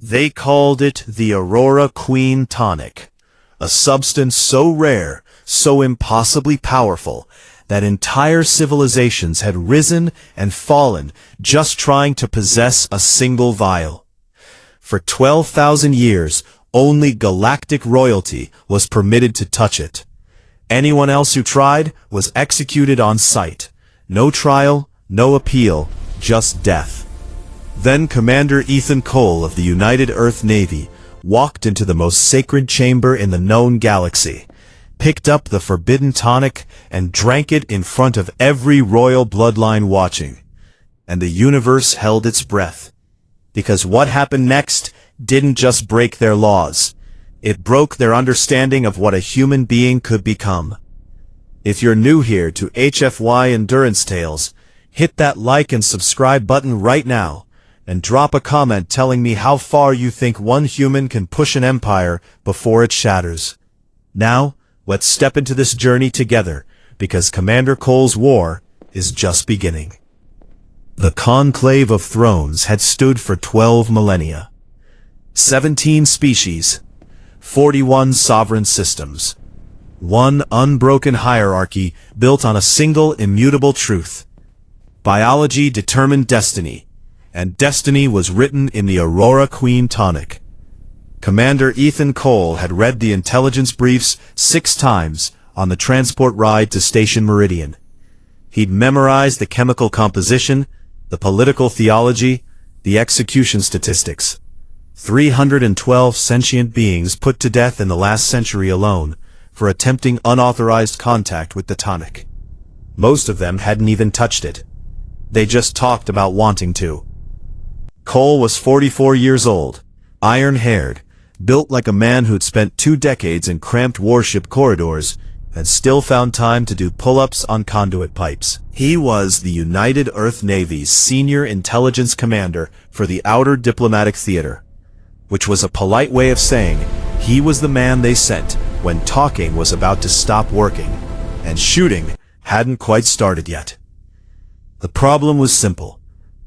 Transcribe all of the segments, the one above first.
They called it the Aurora Queen Tonic, a substance so rare, so impossibly powerful, that entire civilizations had risen and fallen just trying to possess a single vial. For 12,000 years, only galactic royalty was permitted to touch it. Anyone else who tried was executed on sight. No trial, no appeal, just death. Then Commander Ethan Cole of the United Earth Navy walked into the most sacred chamber in the known galaxy, picked up the forbidden tonic, and drank it in front of every royal bloodline watching. And the universe held its breath. Because what happened next didn't just break their laws. It broke their understanding of what a human being could become. If you're new here to HFY Endurance Tales, hit that like and subscribe button right now, and drop a comment telling me how far you think one human can push an empire before it shatters. Now, let's step into this journey together, because Commander Cole's war is just beginning. The Conclave of Thrones had stood for 12 millennia. 17 species, 41 sovereign systems, one unbroken hierarchy built on a single immutable truth. Biology determined destiny, and destiny was written in the Aurora Queen Tonic. Commander Ethan Cole had read the intelligence briefs 6 times on the transport ride to Station Meridian. He'd memorized the chemical composition, the political theology, the execution statistics. 312 sentient beings put to death in the last century alone for attempting unauthorized contact with the tonic. Most of them hadn't even touched it. They just talked about wanting to. Cole was 44 years old, iron-haired, built like a man who'd spent 2 decades in cramped warship corridors and still found time to do pull-ups on conduit pipes. He was the United Earth Navy's senior intelligence commander for the Outer Diplomatic Theater, which was a polite way of saying he was the man they sent when talking was about to stop working, and shooting hadn't quite started yet. The problem was simple.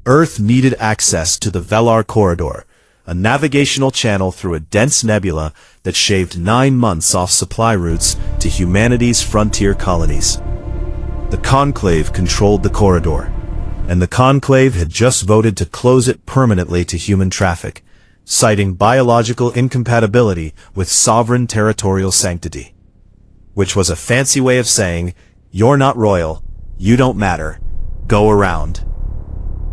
Earth needed access to the Velar Corridor, a navigational channel through a dense nebula that shaved 9 months off supply routes to humanity's frontier colonies. The Conclave controlled the corridor, and the Conclave had just voted to close it permanently to human traffic, citing biological incompatibility with sovereign territorial sanctity, which was a fancy way of saying, you're not royal, you don't matter, go around.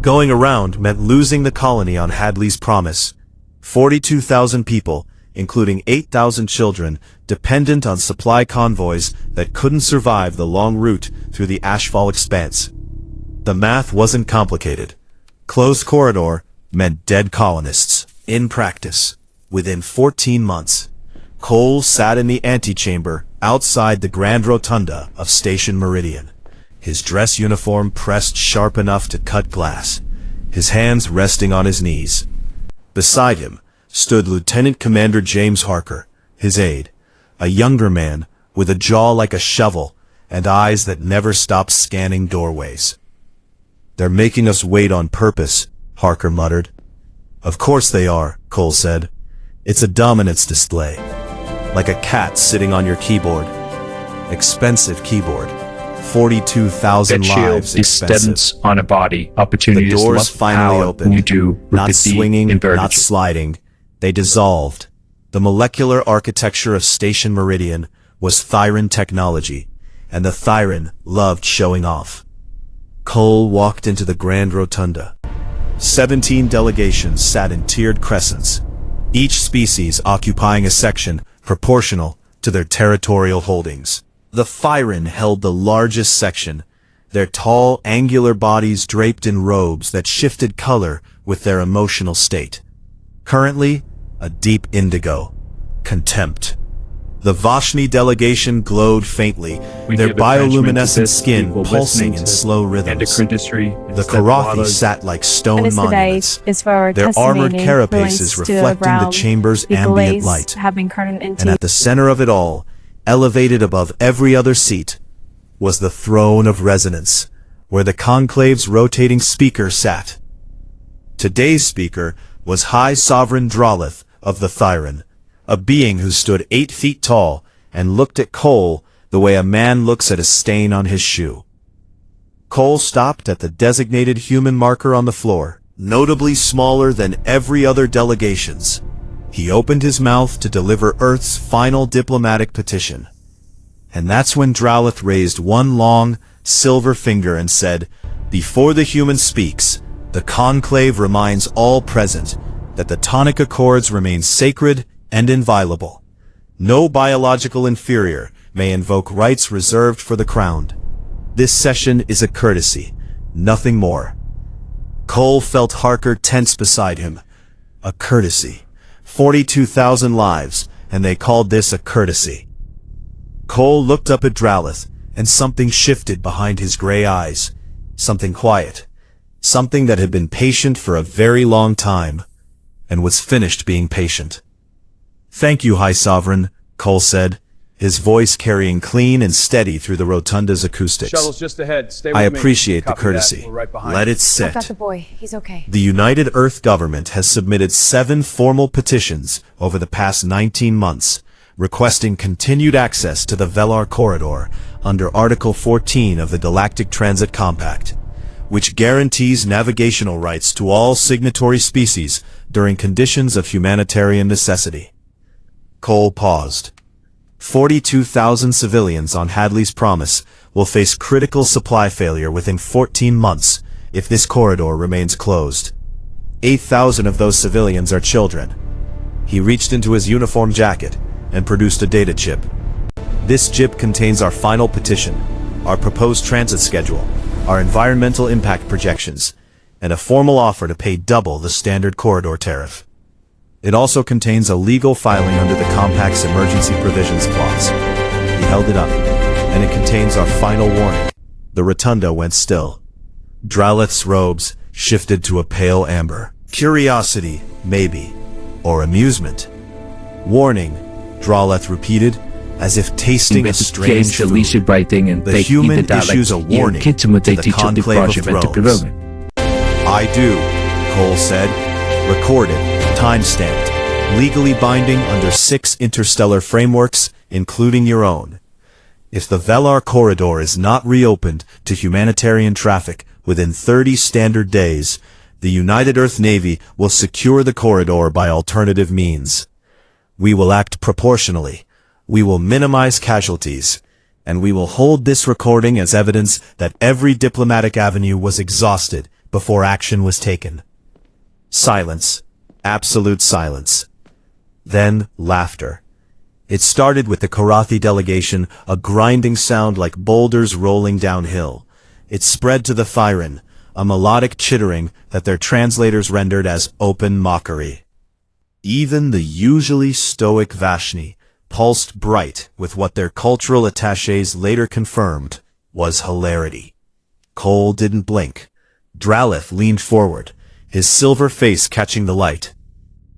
Going around meant losing the colony on Hadley's Promise. 42,000 people, including 8,000 children, dependent on supply convoys that couldn't survive the long route through the Ashfall Expanse. The math wasn't complicated. Closed corridor meant dead colonists. In practice, within 14 months, Cole sat in the antechamber outside the Grand Rotunda of Station Meridian, his dress uniform pressed sharp enough to cut glass, his hands resting on his knees. Beside him stood Lieutenant Commander James Harker, his aide, a younger man with a jaw like a shovel and eyes that never stopped scanning doorways. "They're making us wait on purpose," Harker muttered. "Of course they are," Cole said. "It's a dominance display. Like a cat sitting on your keyboard. Expensive keyboard. 42,000 lives expensive." On a body. The doors finally opened, not swinging, not sliding. They dissolved. The molecular architecture of Station Meridian was Thyran technology, and the Thyran loved showing off. Cole walked into the Grand Rotunda. 17 delegations sat in tiered crescents, each species occupying a section proportional to their territorial holdings. The Thyran held the largest section, their tall, angular bodies draped in robes that shifted color with their emotional state. Currently, a deep indigo. Contempt. The Vashni delegation glowed faintly, their bioluminescent skin pulsing in slow rhythms. The Karathi sat like stone monuments, their armored carapaces reflecting the chamber's ambient light. And at the center of it all, elevated above every other seat, was the throne of resonance, where the conclave's rotating speaker sat. Today's speaker, was High Sovereign Drolith of the Thyron, a being who stood 8 feet tall and looked at Cole the way a man looks at a stain on his shoe. Cole stopped at the designated human marker on the floor, notably smaller than every other delegation's. He opened his mouth to deliver Earth's final diplomatic petition. And that's when Drolith raised one long, silver finger and said, "Before the human speaks, the conclave reminds all present that the Tonic Accords remain sacred and inviolable. No biological inferior may invoke rights reserved for the crowned. This session is a courtesy, nothing more." Cole felt Harker tense beside him. A courtesy. 42,000 lives, and they called this a courtesy. Cole looked up at Drolith, and something shifted behind his gray eyes. Something quiet. Something that had been patient for a very long time, and was finished being patient. "Thank you, High Sovereign," Cole said, his voice carrying clean and steady through the rotunda's acoustics. Shuttle's just ahead. Stay with "I me. appreciate the Copy courtesy. that. We're right behind Let you. it sit." I've got the boy. He's okay. The United Earth government has submitted 7 formal petitions over the past 19 months, requesting continued access to the Velar Corridor under Article 14 of the Galactic Transit Compact, which guarantees navigational rights to all signatory species during conditions of humanitarian necessity. Cole paused. 42,000 civilians on Hadley's Promise will face critical supply failure within 14 months if this corridor remains closed. 8,000 of those civilians are children. He reached into his uniform jacket and produced a data chip. This chip contains our final petition, our proposed transit schedule, our environmental impact projections, and a formal offer to pay double the standard corridor tariff. It also contains a legal filing under the Compact's Emergency Provisions Clause. He held it up, and it contains our final warning. The rotunda went still. Drolith's robes shifted to a pale amber. Curiosity, maybe, or amusement. "Warning," Drolith repeated, as if tasting a strange food. The human issues a warning to the Conclave of Thrones. "I do," Cole said. "Recorded, time-stamped, legally binding under 6 interstellar frameworks, including your own. If the Velar Corridor is not reopened to humanitarian traffic within 30 standard days, the United Earth Navy will secure the corridor by alternative means. We will act proportionally. We will minimize casualties. And we will hold this recording as evidence that every diplomatic avenue was exhausted before action was taken." Silence. Absolute silence. Then laughter. It started with the Korathi delegation, a grinding sound like boulders rolling downhill. It spread to the Thyron, a melodic chittering that their translators rendered as open mockery. Even the usually stoic Vashni pulsed bright with what their cultural attachés later confirmed was hilarity. Cole didn't blink. Drolith leaned forward, his silver face catching the light.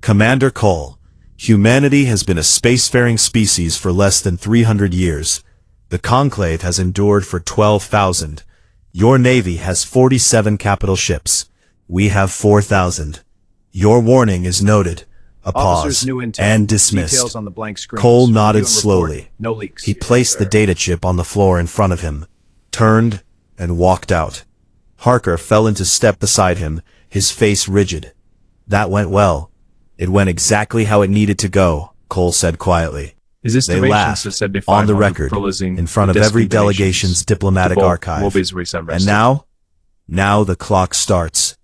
"Commander Cole, humanity has been a spacefaring species for less than 300 years. The Conclave has endured for 12,000. Your Navy has 47 capital ships. We have 4,000. Your warning is noted." A pause, and dismissed. On the blank screens. Cole nodded Review and slowly. report. No leaks. He placed the data chip on the floor in front of him, turned, and walked out. Harker fell into step beside him, his face rigid. "That went well. It went exactly how it needed to go," Cole said quietly. They laughed, on the record, in front of every delegation's diplomatic archive. And now the clock starts.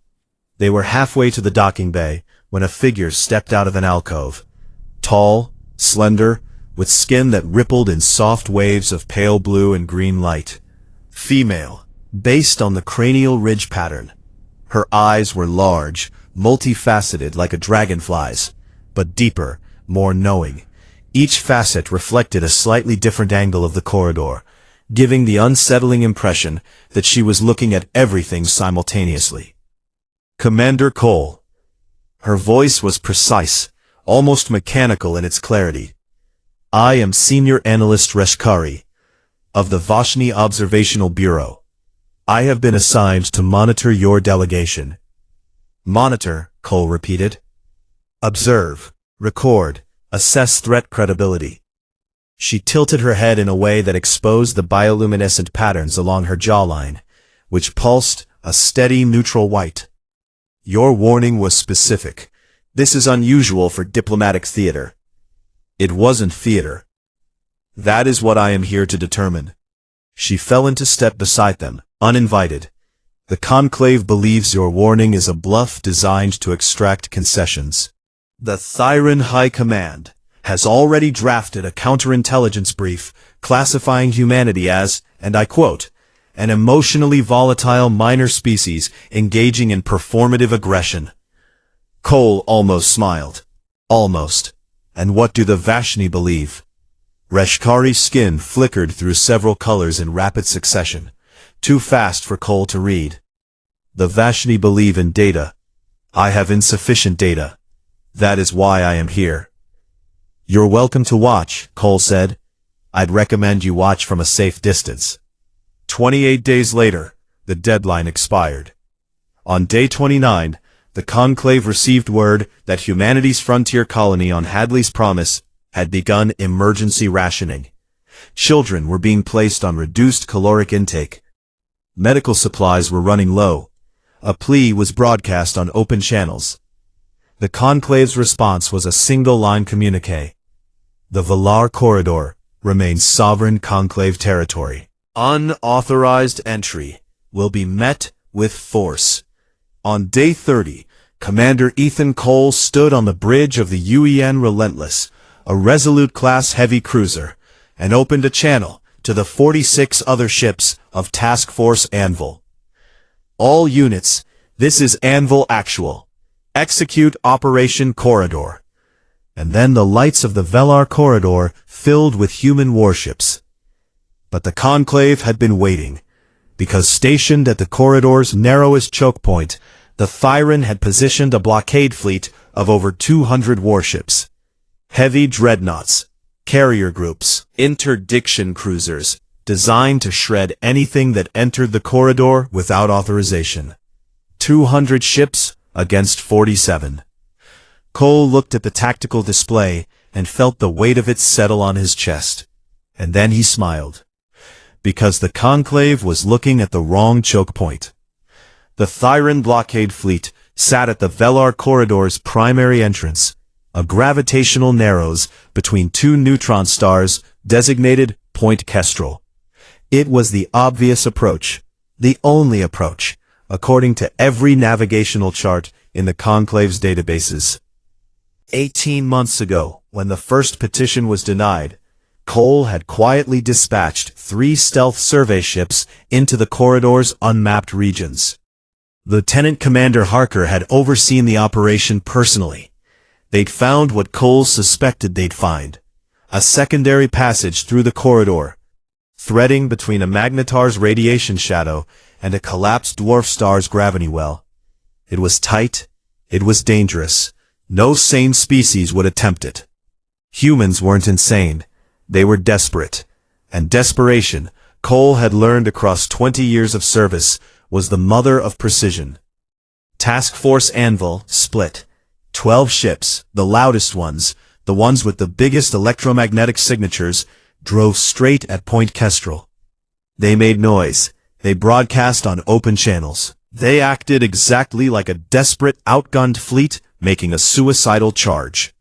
They were halfway to the docking bay when a figure stepped out of an alcove. Tall, slender, with skin that rippled in soft waves of pale blue and green light. Female, based on the cranial ridge pattern. Her eyes were large, multifaceted like a dragonfly's, but deeper, more knowing. Each facet reflected a slightly different angle of the corridor, giving the unsettling impression that she was looking at everything simultaneously. "Commander Cole." Her voice was precise, almost mechanical in its clarity. "I am Senior Analyst Reshkari, of the Vashni Observational Bureau. I have been assigned to monitor your delegation." "Monitor," Cole repeated. Observe, record, assess threat credibility. She tilted her head in a way that exposed the bioluminescent patterns along her jawline, which pulsed a steady neutral white. Your warning was specific. This is unusual for diplomatic theater. It wasn't theater. That is what I am here to determine. She fell into step beside them, uninvited. The Conclave believes your warning is a bluff designed to extract concessions. The Thyran High Command has already drafted a counterintelligence brief classifying humanity as, and I quote, an emotionally volatile minor species engaging in performative aggression. Cole almost smiled. Almost. And what do the Vashni believe? Reshkari's skin flickered through several colors in rapid succession, too fast for Cole to read. The Vashni believe in data. I have insufficient data. That is why I am here. You're welcome to watch, Cole said. I'd recommend you watch from a safe distance. 28 days later, the deadline expired. On day 29, the Conclave received word that humanity's frontier colony on Hadley's Promise had begun emergency rationing. Children were being placed on reduced caloric intake. Medical supplies were running low. A plea was broadcast on open channels. The Conclave's response was a single-line communique. The Valar Corridor remains sovereign Conclave territory. Unauthorized entry will be met with force. On day 30, Commander Ethan Cole stood on the bridge of the UEN Relentless, a Resolute-class heavy cruiser, and opened a channel to the 46 other ships of Task Force Anvil. All units, this is Anvil Actual. Execute Operation Corridor. And then the lights of the Valar Corridor filled with human warships. But the Conclave had been waiting, because stationed at the corridor's narrowest choke point, the Thyran had positioned a blockade fleet of over 200 warships. Heavy dreadnoughts, carrier groups, interdiction cruisers, designed to shred anything that entered the corridor without authorization. 200 ships against 47. Cole looked at the tactical display and felt the weight of it settle on his chest. And then he smiled. Because the Conclave was looking at the wrong choke point. The Thyran blockade fleet sat at the Valar Corridor's primary entrance, a gravitational narrows between two neutron stars designated Point Kestrel. It was the obvious approach, the only approach, according to every navigational chart in the Conclave's databases. 18 months ago, when the first petition was denied, Cole had quietly dispatched 3 stealth survey ships into the corridor's unmapped regions. Lieutenant Commander Harker had overseen the operation personally. They'd found what Cole suspected they'd find. A secondary passage through the corridor, threading between a magnetar's radiation shadow and a collapsed dwarf star's gravity well. It was tight. It was dangerous. No sane species would attempt it. Humans weren't insane. They were desperate. And desperation, Cole had learned across 20 years of service, was the mother of precision. Task Force Anvil split. 12 ships, the loudest ones, the ones with the biggest electromagnetic signatures, drove straight at Point Kestrel. They made noise. They broadcast on open channels. They acted exactly like a desperate, outgunned fleet making a suicidal charge.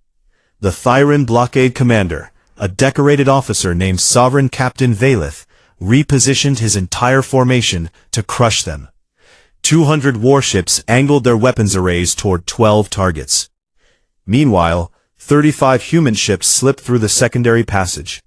The Thyran blockade commander, a decorated officer named Sovereign Captain Valeth, repositioned his entire formation to crush them. 200 warships angled their weapons arrays toward 12 targets. Meanwhile, 35 human ships slipped through the secondary passage.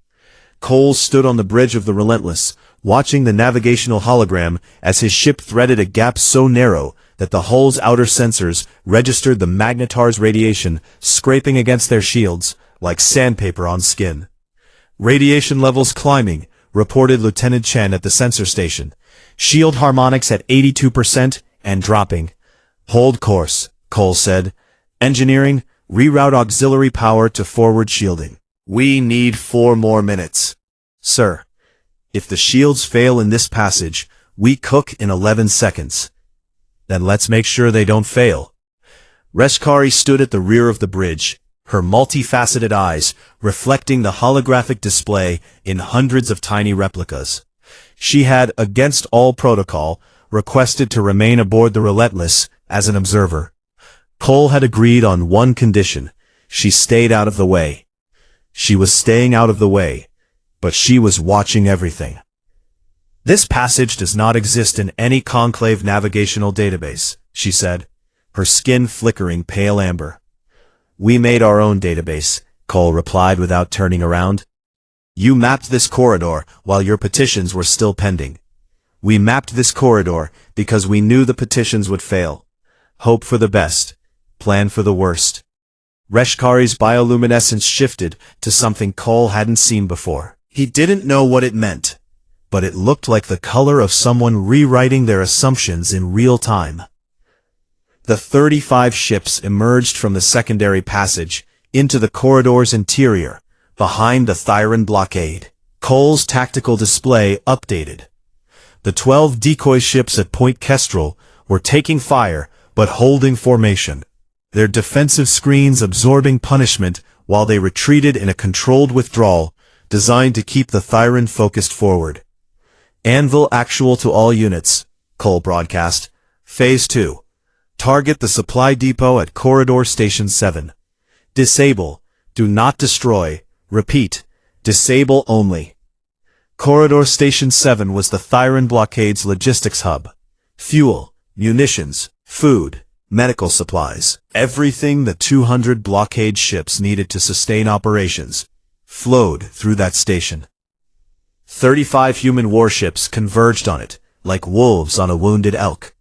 Cole stood on the bridge of the Relentless, watching the navigational hologram as his ship threaded a gap so narrow that the hull's outer sensors registered the magnetar's radiation scraping against their shields like sandpaper on skin. Radiation levels climbing, reported Lieutenant Chen at the sensor station. Shield harmonics at 82% and dropping. Hold course, Cole said. Engineering, reroute auxiliary power to forward shielding. We need 4 more minutes. Sir, if the shields fail in this passage, we cook in 11 seconds. Then let's make sure they don't fail. Reshkari stood at the rear of the bridge, her multifaceted eyes reflecting the holographic display in hundreds of tiny replicas. She had, against all protocol, requested to remain aboard the Relentless as an observer. Cole had agreed on one condition: she stayed out of the way. She was staying out of the way, but she was watching everything. "This passage does not exist in any Conclave navigational database," she said, her skin flickering pale amber. "We made our own database," Cole replied without turning around. "You mapped this corridor while your petitions were still pending. We mapped this corridor because we knew the petitions would fail. Hope for the best, plan for the worst." Reshkari's bioluminescence shifted to something Cole hadn't seen before. He didn't know what it meant, but it looked like the color of someone rewriting their assumptions in real time. The 35 ships emerged from the secondary passage into the corridor's interior, behind the Thyran blockade. Cole's tactical display updated. The 12 decoy ships at Point Kestrel were taking fire but holding formation, their defensive screens absorbing punishment while they retreated in a controlled withdrawal designed to keep the Thyran focused forward. "Anvil actual to all units," Cole broadcast. "Phase 2. Target the supply depot at Corridor Station 7. Disable. Do not destroy. Repeat. Disable only." Corridor Station 7 was the Thyran blockade's logistics hub. Fuel, munitions, food, medical supplies, everything the 200 blockade ships needed to sustain operations, flowed through that station. 35 human warships converged on it, like wolves on a wounded elk.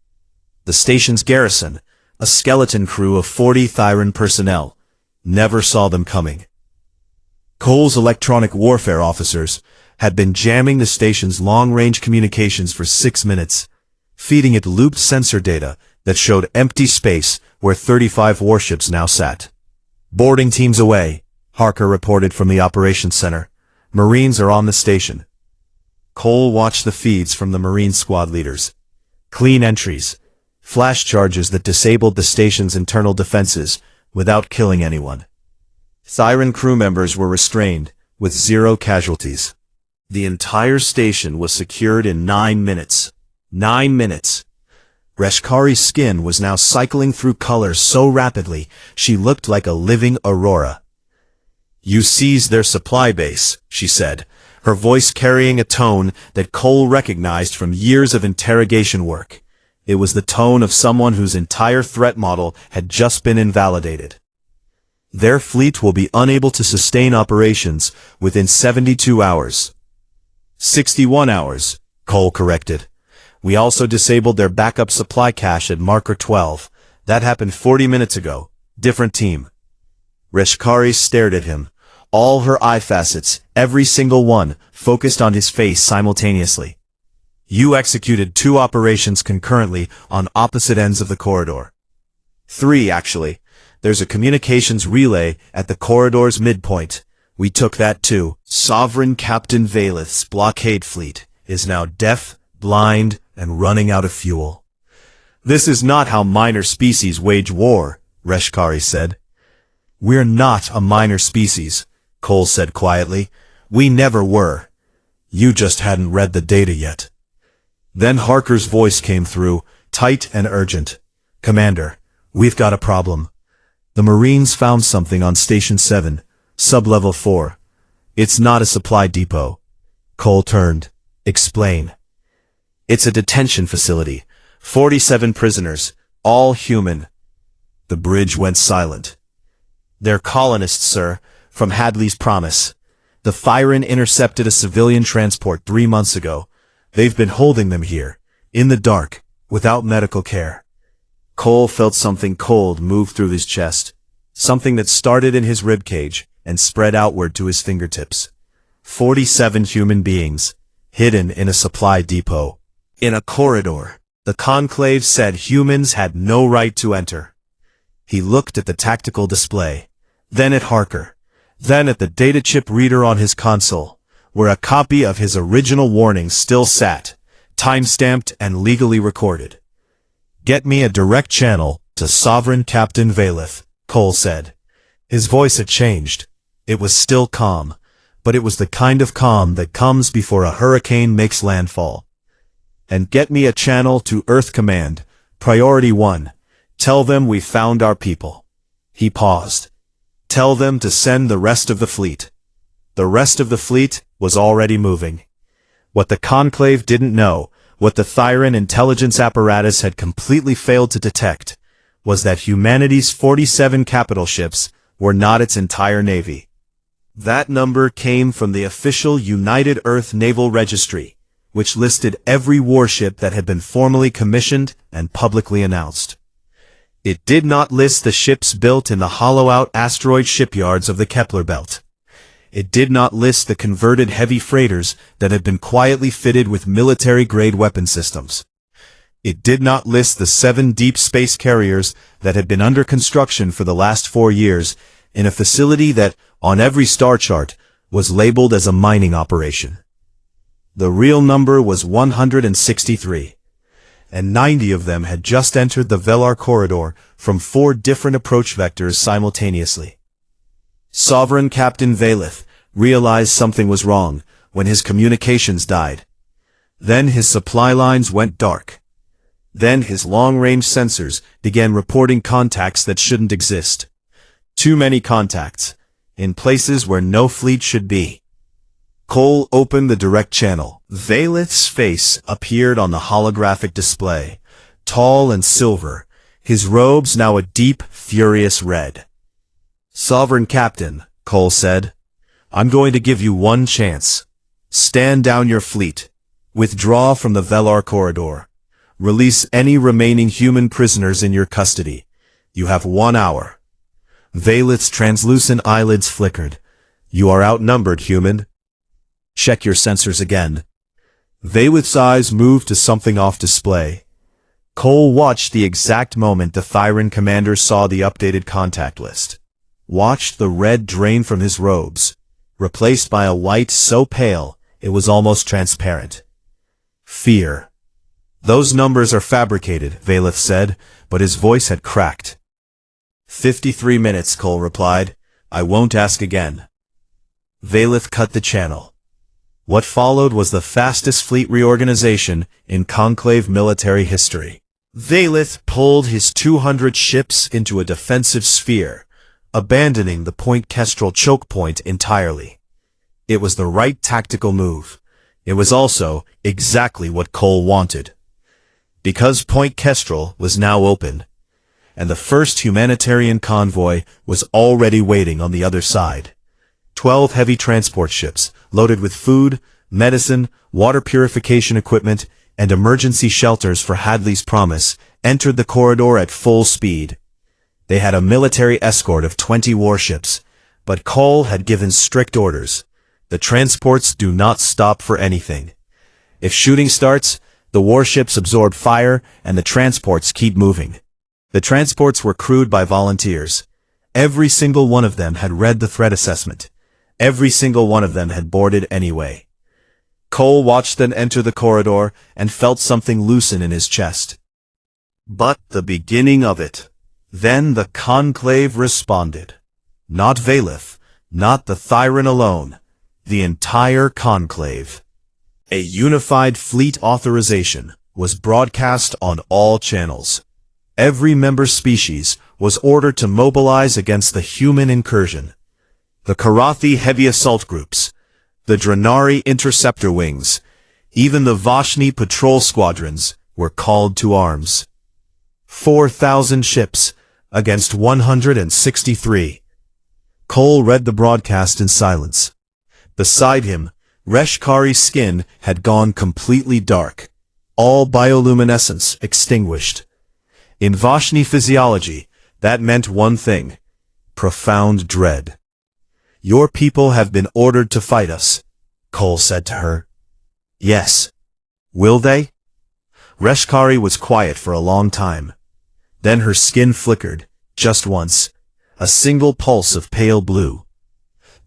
The station's garrison, a skeleton crew of 40 Thyran personnel, never saw them coming. Cole's electronic warfare officers had been jamming the station's long-range communications for 6 minutes, feeding it looped sensor data that showed empty space where 35 warships now sat. "Boarding teams away," Harker reported from the operations center. "Marines are on the station." Cole watched the feeds from the Marine squad leaders. Clean entries. Flash charges that disabled the station's internal defenses without killing anyone. Thyran crew members were restrained, with 0 casualties. The entire station was secured in 9 minutes. 9 minutes. Reshkari's skin was now cycling through colors so rapidly she looked like a living Aurora. "You seized their supply base," she said, her voice carrying a tone that Cole recognized from years of interrogation work. It was the tone of someone whose entire threat model had just been invalidated. "Their fleet will be unable to sustain operations within 72 hours. 61 hours, Cole corrected. "We also disabled their backup supply cache at Marker 12. That happened 40 minutes ago. Different team." Reshkari stared at him, all her eye facets, every single one, focused on his face simultaneously. "You executed 2 operations concurrently on opposite ends of the corridor. 3, actually. There's a communications relay at the corridor's midpoint. We took that too. Sovereign Captain Valeth's blockade fleet is now deaf, blind, and running out of fuel." "This is not how minor species wage war," Reshkari said. "We're not a minor species," Cole said quietly. "We never were. You just hadn't read the data yet." Then Harker's voice came through, tight and urgent. "Commander, we've got a problem. The Marines found something on Station 7, Sublevel 4. It's not a supply depot." Cole turned. "Explain." "It's a detention facility. 47 prisoners, all human." The bridge went silent. "They're colonists, sir, from Hadley's Promise. The Thyran intercepted a civilian transport 3 months ago. They've been holding them here, in the dark, without medical care." Cole felt something cold move through his chest, something that started in his ribcage and spread outward to his fingertips. 47 human beings, hidden in a supply depot. In a corridor. The Conclave said humans had no right to enter. He looked at the tactical display, then at Harker, then at the data chip reader on his console, where a copy of his original warning still sat, time-stamped and legally recorded. "Get me a direct channel," To Sovereign Captain Valeth, Cole said. His voice had changed. It was still calm, but it was the kind of calm that comes before a hurricane makes landfall. And get me a channel to Earth Command, Priority 1. Tell them we found our people. He paused. Tell them to send the rest of the fleet. The rest of the fleet was already moving. What the Conclave didn't know, what the Thyran intelligence apparatus had completely failed to detect, was that humanity's 47 capital ships were not its entire navy. That number came from the official United Earth Naval Registry, which listed every warship that had been formally commissioned and publicly announced. It did not list the ships built in the hollow-out asteroid shipyards of the Kepler Belt. It did not list the converted heavy freighters that had been quietly fitted with military-grade weapon systems. It did not list the 7 deep space carriers that had been under construction for the last 4 years in a facility that, on every star chart, was labeled as a mining operation. The real number was 163, and 90 of them had just entered the Velar corridor from 4 different approach vectors simultaneously. Sovereign Captain Valeth realized something was wrong when his communications died. Then his supply lines went dark. Then his long-range sensors began reporting contacts that shouldn't exist. Too many contacts, in places where no fleet should be. Cole opened the direct channel. Valeth's face appeared on the holographic display, tall and silver, his robes now a deep, furious red. Sovereign Captain, Cole said, I'm going to give you one chance. Stand down your fleet. Withdraw from the Velar corridor. Release any remaining human prisoners in your custody. You have 1 hour. Valeth's translucent eyelids flickered. You are outnumbered, human. Check your sensors again. Valeth's eyes moved to something off display. Cole watched the exact moment the Thyran commander saw the updated contact list. Watched the red drain from his robes, replaced by a white so pale it was almost transparent. Fear. Those numbers are fabricated, Valeth said, but his voice had cracked. 53 minutes, Cole replied. I won't ask again. Valeth cut the channel. What followed was the fastest fleet reorganization in Conclave military history. Valeth pulled his 200 ships into a defensive sphere, abandoning the Point Kestrel choke point entirely. It was the right tactical move. It was also exactly what Cole wanted. Because Point Kestrel was now open, and the first humanitarian convoy was already waiting on the other side. 12 heavy transport ships, loaded with food, medicine, water purification equipment, and emergency shelters for Hadley's Promise, entered the corridor at full speed. They had a military escort of 20 warships, but Cole had given strict orders. The transports do not stop for anything. If shooting starts, the warships absorb fire and the transports keep moving. The transports were crewed by volunteers. Every single one of them had read the threat assessment. Every single one of them had boarded anyway. Cole watched them enter the corridor and felt something loosen in his chest. But the beginning of it. Then the Conclave responded. Not Valeth, not the Thyran alone. The entire Conclave. A unified fleet authorization was broadcast on all channels. Every member species was ordered to mobilize against the human incursion. The Karathi heavy assault groups, the Dranari interceptor wings, even the Vashni patrol squadrons were called to arms. 4,000 ships against 163. Cole read the broadcast in silence. Beside him, Reshkari's skin had gone completely dark, all bioluminescence extinguished. In Vashni physiology, that meant one thing: profound dread. Your people have been ordered to fight us, Cole said to her. Yes. Will they? Reshkari was quiet for a long time. Then her skin flickered, just once, a single pulse of pale blue.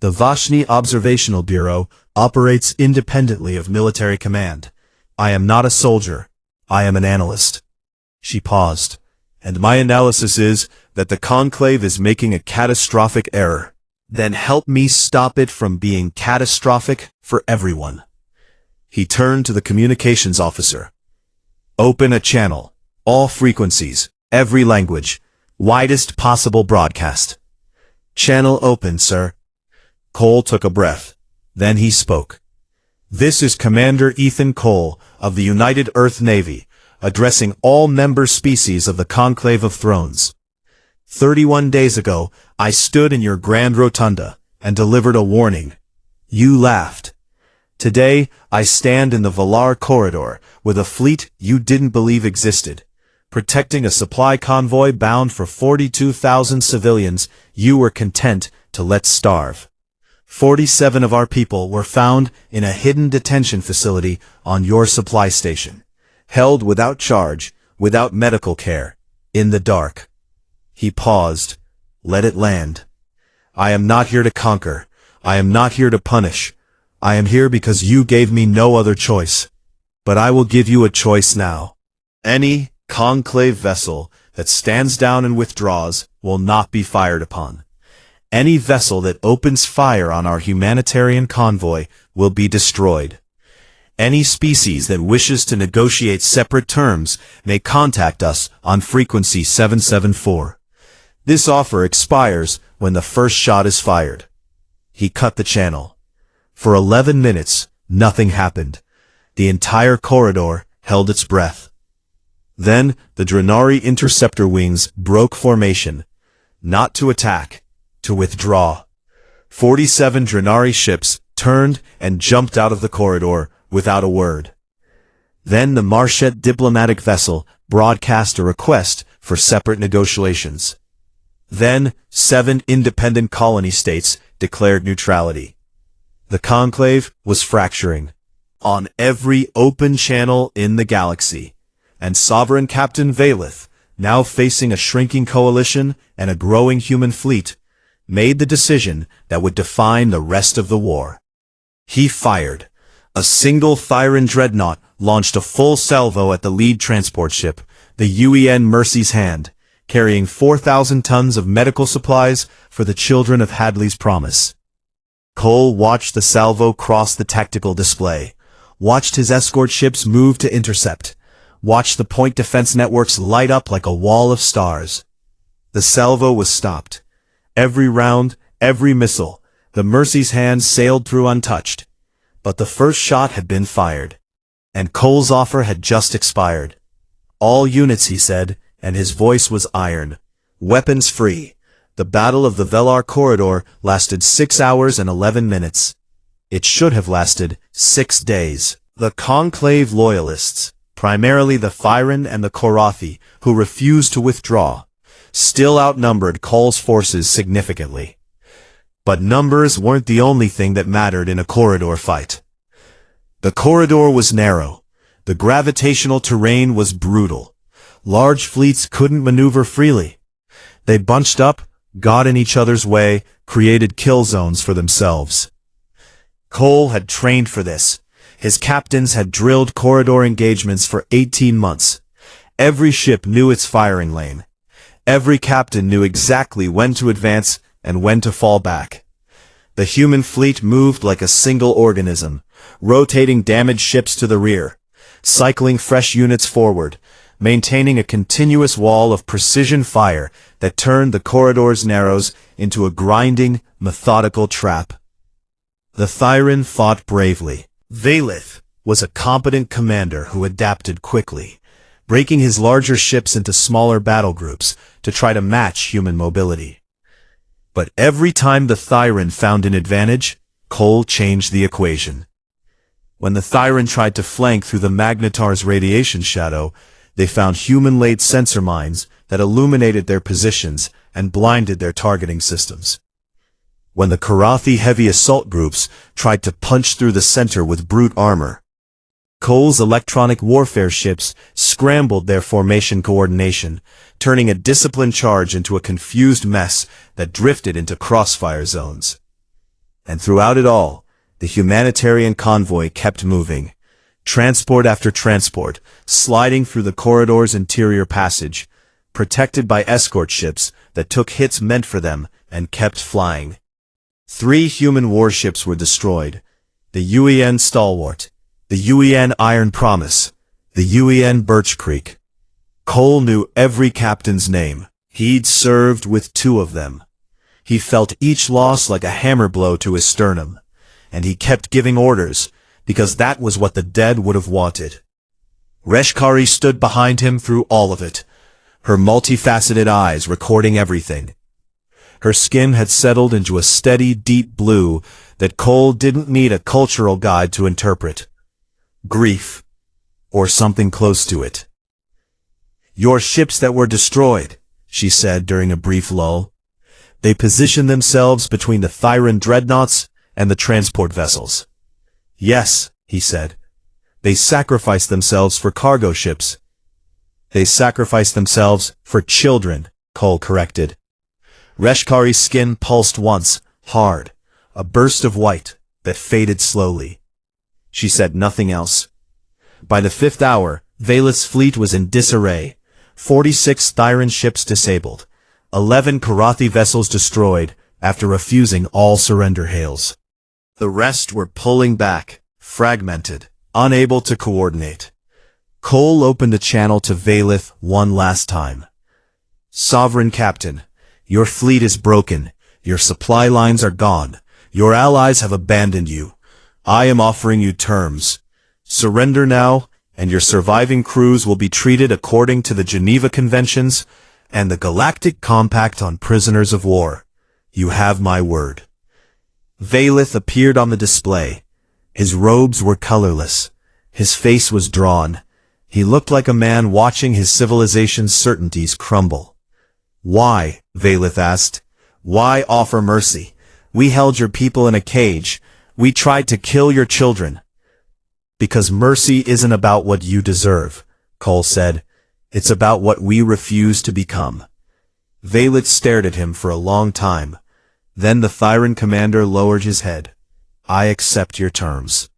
The Vashni Observational Bureau operates independently of military command. I am not a soldier. I am an analyst. She paused. And my analysis is that the Conclave is making a catastrophic error. Then help me stop it from being catastrophic for everyone. He turned to the communications officer. Open a channel. All frequencies. Every language. Widest possible broadcast. Channel open, sir. Cole took a breath. Then he spoke. This is Commander Ethan Cole of the United Earth Navy, addressing all member species of the Conclave of Thrones. 31 days ago, I stood in your grand rotunda and delivered a warning. You laughed. Today, I stand in the Valar corridor with a fleet you didn't believe existed, protecting a supply convoy bound for 42,000 civilians you were content to let starve. 47 of our people were found in a hidden detention facility on your supply station, held without charge, without medical care, in the dark. He paused. Let it land. I am not here to conquer. I am not here to punish. I am here because you gave me no other choice. But I will give you a choice now. Any Conclave vessel that stands down and withdraws will not be fired upon. Any vessel that opens fire on our humanitarian convoy will be destroyed. Any species that wishes to negotiate separate terms may contact us on frequency 774. This offer expires when the first shot is fired. He cut the channel. For 11 minutes, nothing happened. The entire corridor held its breath. Then, the Drenari interceptor wings broke formation, not to attack, to withdraw. 47 Drenari ships turned and jumped out of the corridor without a word. Then the Marchet diplomatic vessel broadcast a request for separate negotiations. Then, 7 independent colony states declared neutrality. The Conclave was fracturing on every open channel in the galaxy, and Sovereign Captain Valeth, now facing a shrinking coalition and a growing human fleet, made the decision that would define the rest of the war. He fired. A single Thyran dreadnought launched a full salvo at the lead transport ship, the UEN Mercy's Hand, carrying 4,000 tons of medical supplies for the children of Hadley's Promise. Cole watched the salvo cross the tactical display, watched his escort ships move to intercept, watched the point defense networks light up like a wall of stars. The salvo was stopped. Every round, every missile, the Mercy's Hand sailed through untouched. But the first shot had been fired, and Cole's offer had just expired. All units, he said, and his voice was iron. Weapons free. The Battle of the Valar Corridor lasted 6 hours and 11 minutes. It should have lasted 6 days. The Conclave loyalists, primarily the Thyran and the Korathi, who refused to withdraw, still outnumbered Cole's forces significantly. But numbers weren't the only thing that mattered in a corridor fight. The corridor was narrow. The gravitational terrain was brutal. Large fleets couldn't maneuver freely. They bunched up, got in each other's way, created kill zones for themselves. Cole had trained for this. His captains had drilled corridor engagements for 18 months. Every ship knew its firing lane. Every captain knew exactly when to advance and when to fall back. The human fleet moved like a single organism, rotating damaged ships to the rear, cycling fresh units forward, maintaining a continuous wall of precision fire that turned the corridor's narrows into a grinding, methodical trap. The Thyran fought bravely. Valeth was a competent commander who adapted quickly, breaking his larger ships into smaller battle groups to try to match human mobility. But every time the Thyran found an advantage, Cole changed the equation. When the Thyran tried to flank through the Magnetar's radiation shadow, they found human-laid sensor mines that illuminated their positions and blinded their targeting systems. When the Korathi heavy assault groups tried to punch through the center with brute armor, Cole's electronic warfare ships scrambled their formation coordination, turning a disciplined charge into a confused mess that drifted into crossfire zones. And throughout it all, the humanitarian convoy kept moving, transport after transport, sliding through the corridor's interior passage, protected by escort ships that took hits meant for them and kept flying. 3 human warships were destroyed: the UEN Stalwart, the UEN Iron Promise, the UEN Birch Creek. Cole knew every captain's name. He'd served with 2 of them. He felt each loss like a hammer blow to his sternum, and he kept giving orders, because that was what the dead would have wanted. Reshkari stood behind him through all of it, her multifaceted eyes recording everything. Her skin had settled into a steady, deep blue that Cole didn't need a cultural guide to interpret. Grief, or something close to it. "Your ships that were destroyed," she said during a brief lull. They positioned themselves between the Thyran dreadnoughts and the transport vessels. "Yes," he said. "They sacrificed themselves for cargo ships." "They sacrificed themselves for children," Cole corrected. Reshkari's skin pulsed once, hard, a burst of white that faded slowly. She said nothing else. By the 5th hour, Valith's fleet was in disarray. 46 Thyran ships disabled, 11 Karathi vessels destroyed after refusing all surrender hails. The rest were pulling back, fragmented, unable to coordinate. Cole opened a channel to Valith one last time. "Sovereign Captain, your fleet is broken, your supply lines are gone, your allies have abandoned you. I am offering you terms. Surrender now, and your surviving crews will be treated according to the Geneva Conventions and the Galactic Compact on Prisoners of War. You have my word." Valith appeared on the display. His robes were colorless. His face was drawn. He looked like a man watching his civilization's certainties crumble. "Why?" Valith asked. "Why offer mercy? We held your people in a cage. We tried to kill your children." "Because mercy isn't about what you deserve," Cole said. "It's about what we refuse to become." Valith stared at him for a long time. Then the Thyran commander lowered his head. "I accept your terms."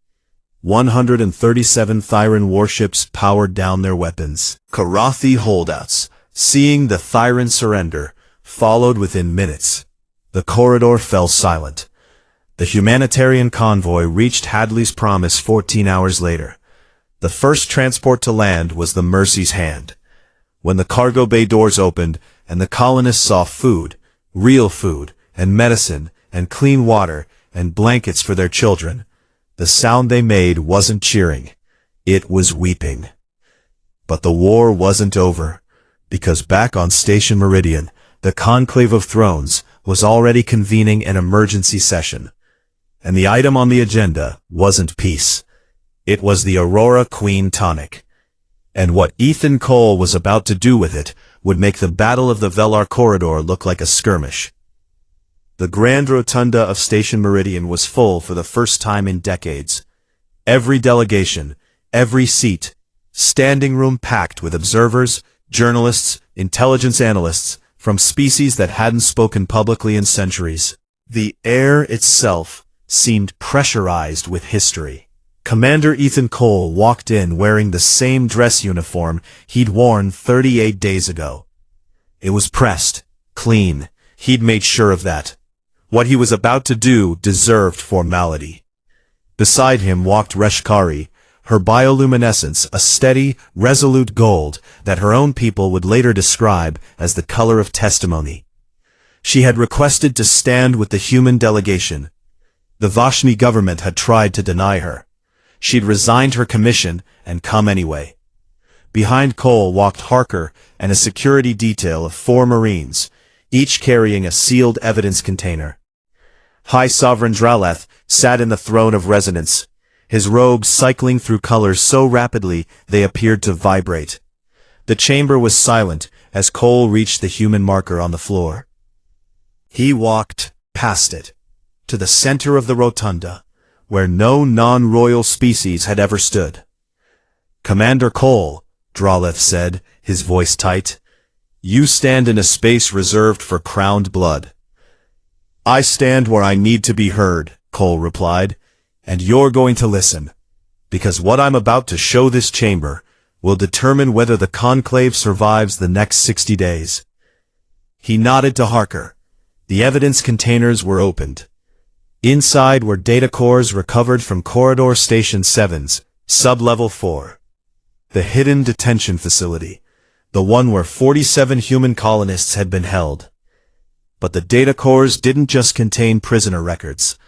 137 Thyran warships powered down their weapons. Karathi holdouts, seeing the Thyran surrender, followed within minutes. The corridor fell silent. The humanitarian convoy reached Hadley's Promise 14 hours later. The first transport to land was the Mercy's Hand. When the cargo bay doors opened and the colonists saw food, real food, and medicine, and clean water, and blankets for their children, the sound they made wasn't cheering. It was weeping. But the war wasn't over, because back on Station Meridian, the Conclave of Thrones was already convening an emergency session. And the item on the agenda wasn't peace. It was the Aurora Queen Tonic. And what Ethan Cole was about to do with it would make the Battle of the Velar Corridor look like a skirmish. The Grand Rotunda of Station Meridian was full for the first time in decades. Every delegation, every seat, standing room packed with observers, journalists, intelligence analysts, from species that hadn't spoken publicly in centuries. The air itself seemed pressurized with history. Commander Ethan Cole walked in wearing the same dress uniform he'd worn 38 days ago. It was pressed, clean. He'd made sure of that. What he was about to do deserved formality. Beside him walked Reshkari, her bioluminescence a steady, resolute gold that her own people would later describe as the color of testimony. She had requested to stand with the human delegation. The Vashni government had tried to deny her. She'd resigned her commission and come anyway. Behind Cole walked Harker and a security detail of 4 Marines, each carrying a sealed evidence container. High Sovereign Draleth sat in the throne of resonance, his robes cycling through colors so rapidly they appeared to vibrate. The chamber was silent as Cole reached the human marker on the floor. He walked past it, to the center of the rotunda, where no non-royal species had ever stood. "Commander Cole," Draleth said, his voice tight, "you stand in a space reserved for crowned blood." "I stand where I need to be heard," Cole replied, "and you're going to listen, because what I'm about to show this chamber will determine whether the conclave survives the next 60 days. He nodded to Harker. The evidence containers were opened. Inside were data cores recovered from Corridor Station 7's, Sub-Level 4. The hidden detention facility, the one where 47 human colonists had been held. But the data cores didn't just contain prisoner records.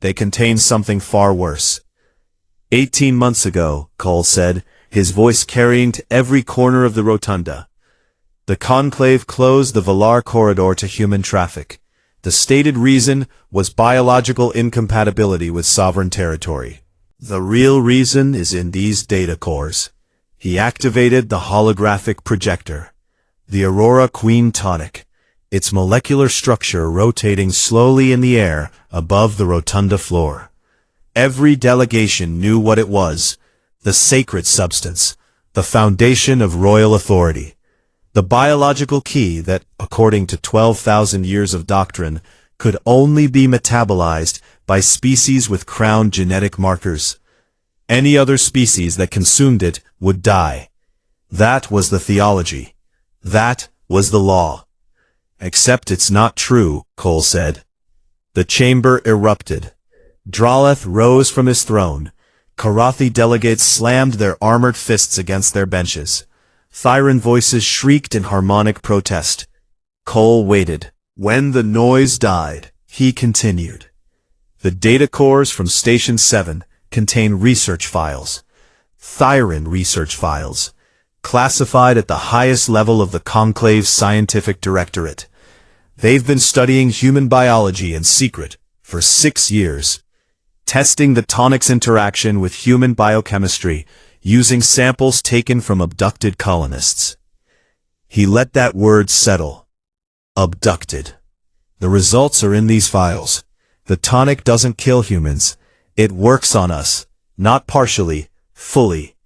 They contained something far worse. 18 months ago, Cole said, his voice carrying to every corner of the rotunda. The conclave closed the Valar corridor to human traffic. The stated reason was biological incompatibility with sovereign territory. The real reason is in these data cores. He activated the holographic projector. The Aurora Queen Tonic, its molecular structure rotating slowly in the air above the rotunda floor. Every delegation knew what it was, the sacred substance, the foundation of royal authority, the biological key that, according to 12,000 years of doctrine, could only be metabolized by species with crowned genetic markers. Any other species that consumed it would die. That was the theology. That was the law. Except it's not true, Cole said. The chamber erupted. Draleth rose from his throne. Karathi delegates slammed their armored fists against their benches. Thyran voices shrieked in harmonic protest. Cole waited. When the noise died, he continued. The data cores from Station 7 contain research files. Thyran research files, classified at the highest level of the Conclave's scientific directorate. They've been studying human biology in secret for 6 years, testing the Tonic's interaction with human biochemistry using samples taken from abducted colonists. He let that word settle. Abducted. The results are in these files. The Tonic doesn't kill humans. It works on us, not partially, fully.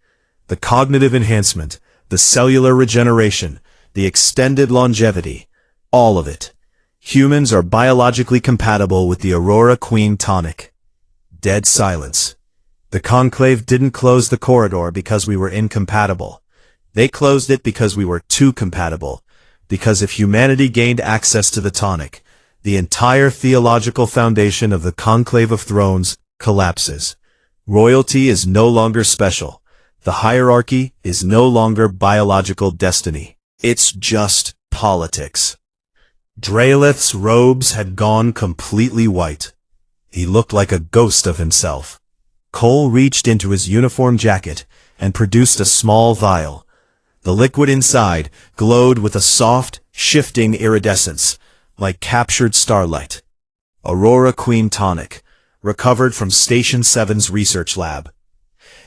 The cognitive enhancement, the cellular regeneration, the extended longevity, all of it. Humans are biologically compatible with the Aurora Queen Tonic. Dead silence. The Conclave didn't close the corridor because we were incompatible. They closed it because we were too compatible. Because if humanity gained access to the Tonic, the entire theological foundation of the Conclave of Thrones collapses. Royalty is no longer special. The hierarchy is no longer biological destiny. It's just politics. Draleth's robes had gone completely white. He looked like a ghost of himself. Cole reached into his uniform jacket and produced a small vial. The liquid inside glowed with a soft, shifting iridescence, like captured starlight. Aurora Queen Tonic, recovered from Station 7's research lab.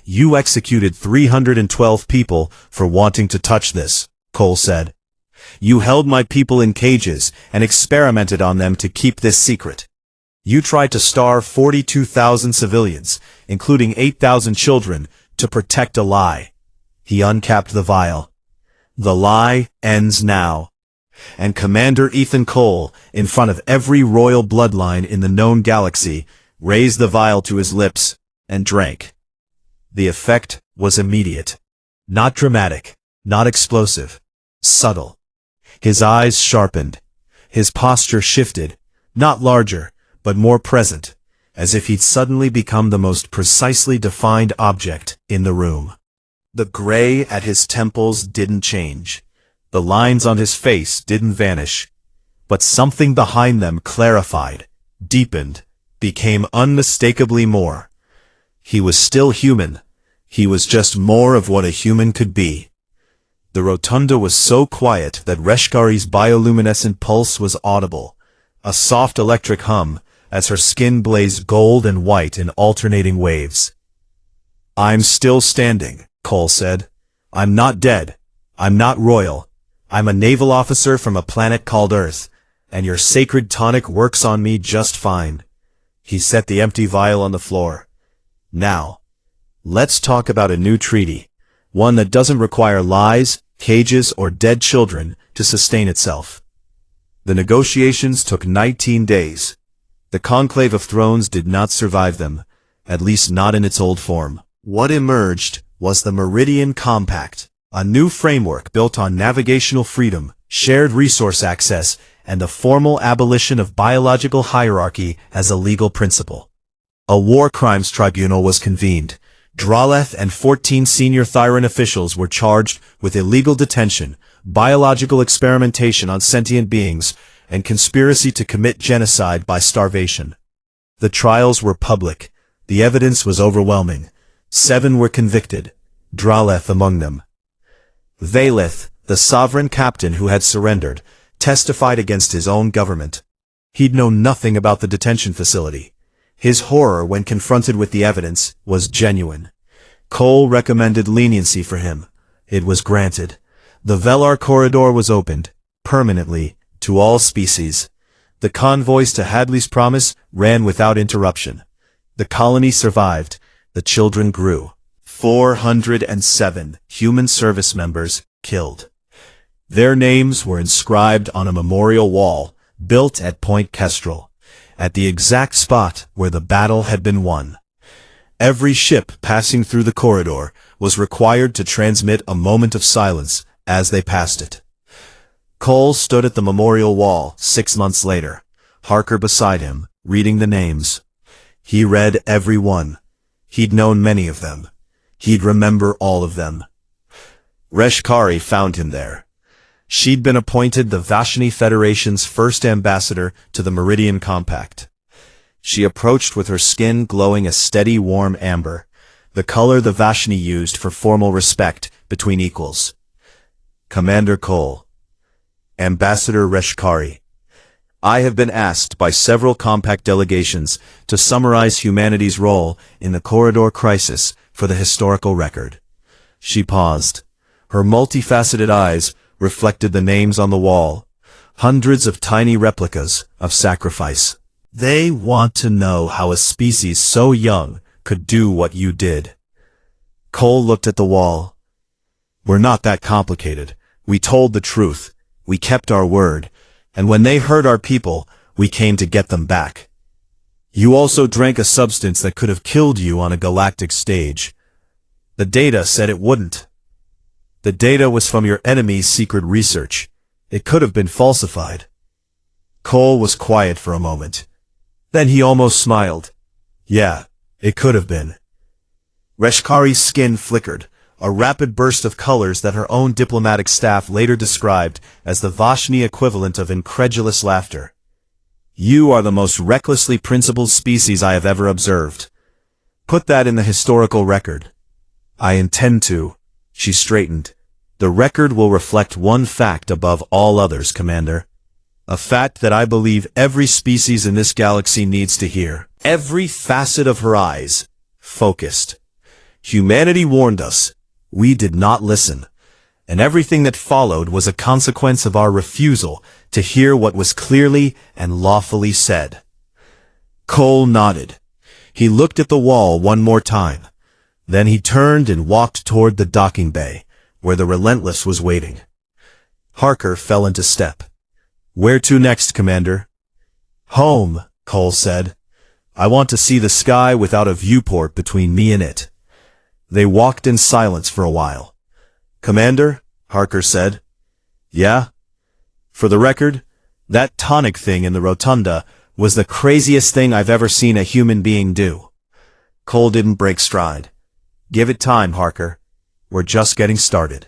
You executed 312 people for wanting to touch this, Cole said. You held my people in cages and experimented on them to keep this secret. You tried to starve 42,000 civilians, including 8,000 children, to protect a lie. He uncapped the vial. The lie ends now. And Commander Ethan Cole, in front of every royal bloodline in the known galaxy, raised the vial to his lips and drank. The effect was immediate. Not dramatic, not explosive, subtle. His eyes sharpened. His posture shifted, not larger, but more present, as if he'd suddenly become the most precisely defined object in the room. The gray at his temples didn't change. The lines on his face didn't vanish. But something behind them clarified, deepened, became unmistakably more. He was still human. He was just more of what a human could be. The rotunda was so quiet that Reshkari's bioluminescent pulse was audible, a soft electric hum, as her skin blazed gold and white in alternating waves. I'm still standing, Cole said. I'm not dead. I'm not royal. I'm a naval officer from a planet called Earth, and your sacred tonic works on me just fine. He set the empty vial on the floor. Now, let's talk about a new treaty, one that doesn't require lies, cages, or dead children to sustain itself. The negotiations took 19 days. The Conclave of Thrones did not survive them, at least not in its old form. What emerged was the Meridian Compact, a new framework built on navigational freedom, shared resource access, and the formal abolition of biological hierarchy as a legal principle. A war crimes tribunal was convened. Draleth and 14 senior Thyran officials were charged with illegal detention, biological experimentation on sentient beings, and conspiracy to commit genocide by starvation. The trials were public. The evidence was overwhelming. 7 were convicted, Draleth among them. Valeth, the sovereign captain who had surrendered, testified against his own government. He'd known nothing about the detention facility. His horror when confronted with the evidence was genuine. Cole recommended leniency for him. It was granted. The Velar corridor was opened, permanently, to all species. The convoys to Hadley's Promise ran without interruption. The colony survived. The children grew. 407 human service members killed. Their names were inscribed on a memorial wall built at Point Kestrel, at the exact spot where the battle had been won. Every ship passing through the corridor was required to transmit a moment of silence as they passed it. Cole stood at the memorial wall 6 months later, Harker beside him, reading the names. He read every one. He'd known many of them. He'd remember all of them. Reshkari found him there. She'd been appointed the Vashni Federation's first ambassador to the Meridian Compact. She approached with her skin glowing a steady warm amber, the color the Vashni used for formal respect between equals. Commander Cole. Ambassador Reshkari. I have been asked by several Compact delegations to summarize humanity's role in the corridor crisis for the historical record. She paused. Her multifaceted eyes reflected the names on the wall, hundreds of tiny replicas of sacrifice. They want to know how a species so young could do what you did. Cole looked at the wall. We're not that complicated. We told the truth. We kept our word. And when they hurt our people, we came to get them back. You also drank a substance that could have killed you on a galactic stage. The data said it wouldn't. The data was from your enemy's secret research. It could have been falsified. Cole was quiet for a moment. Then he almost smiled. Yeah, it could have been. Reshkari's skin flickered, a rapid burst of colors that her own diplomatic staff later described as the Vashni equivalent of incredulous laughter. You are the most recklessly principled species I have ever observed. Put that in the historical record. I intend to. She straightened. The record will reflect one fact above all others, Commander. A fact that I believe every species in this galaxy needs to hear. Every facet of her eyes focused. Humanity warned us. We did not listen. And everything that followed was a consequence of our refusal to hear what was clearly and lawfully said. Cole nodded. He looked at the wall one more time. Then he turned and walked toward the docking bay, where the Relentless was waiting. Harker fell into step. Where to next, Commander? Home, Cole said. I want to see the sky without a viewport between me and it. They walked in silence for a while. Commander, Harker said. Yeah? For the record, that tonic thing in the rotunda was the craziest thing I've ever seen a human being do. Cole didn't break stride. Give it time, Harker. We're just getting started.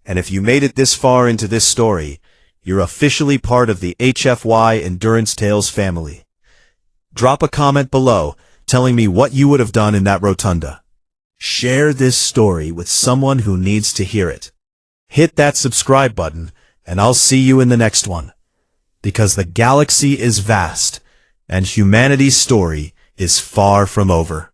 And if you made it this far into this story, you're officially part of the HFY Endurance Tales family. Drop a comment below telling me what you would have done in that rotunda. Share this story with someone who needs to hear it. Hit that subscribe button, and I'll see you in the next one. Because the galaxy is vast, and humanity's story is far from over.